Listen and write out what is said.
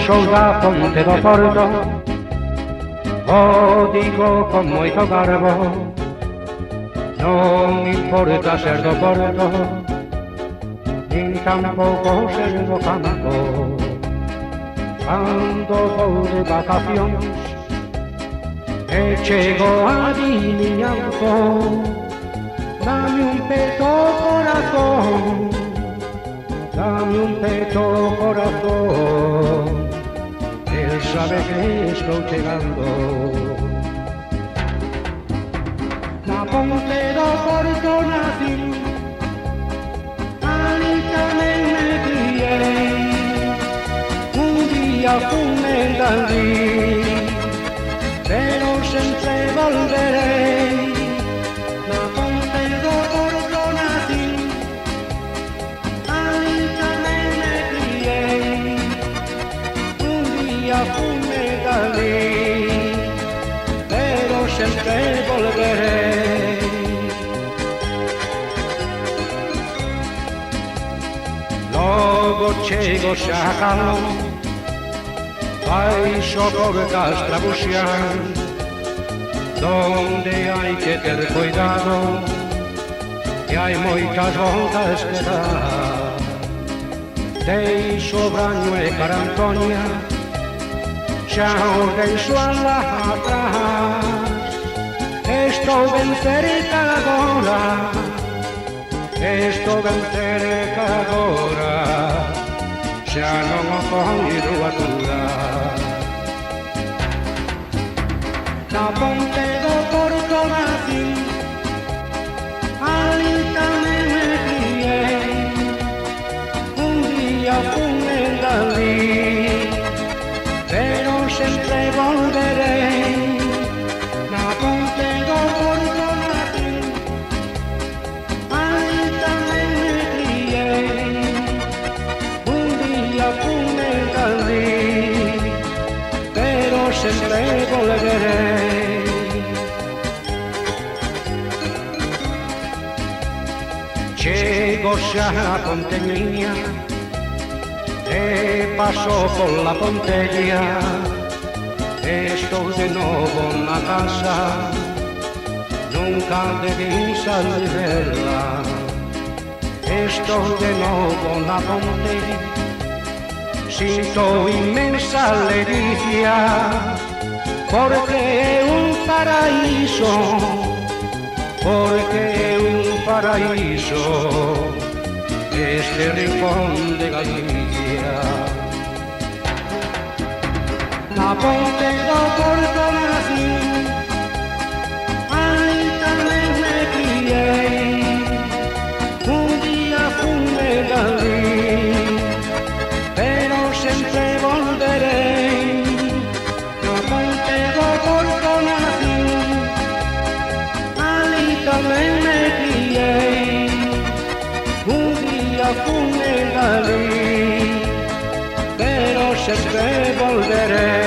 show da Ponte do Porto, o digo con moito garbo, non importa ser do Porto, nin tampouco ser do campo. Cando vou de vacacións e chego a adivinanzo, dame un peto corazón, dame un peto corazón, él sabe que estou chegando. Na Ponte do Porto nací, ali tamén me criei, un día fun entendí, pero sempre volverei. Na Ponte do Porto nací, ali tamén me criei, un día fun entendí, pero sempre volverei. Logo chego xa a Calón, baixo por Castrabuxián, donde hai que ter cuidado, que hai moitas voltas que dar. Deixo Braño e Carantoña, xa o deixo alá atrás. Estou ben cerca agora, estou ben cerca agora, xa non o coido a dudar. Na Ponte do Porto nací, ali tamén me criei, un día fun engalí, pero sempre volverei. Na Ponte do Porto nací, ali tamén me criei, un día fun engalí, pero sempre volverei. Chego xa a Ponteña e paso pola Ponteña, estou de novo na casa, nunca debí salir dela. Estou de novo na Ponte, sinto inmensa alegría, porque é un paraíso, porque é un paraíso, este rincón de Galicia. Na Ponte do Porto nací, ali tamén me criei, un día fun engalí, pero sempre volverei. Na Ponte do Porto nací, ali tamén me criei, un día fun engalí, pero sempre volverei.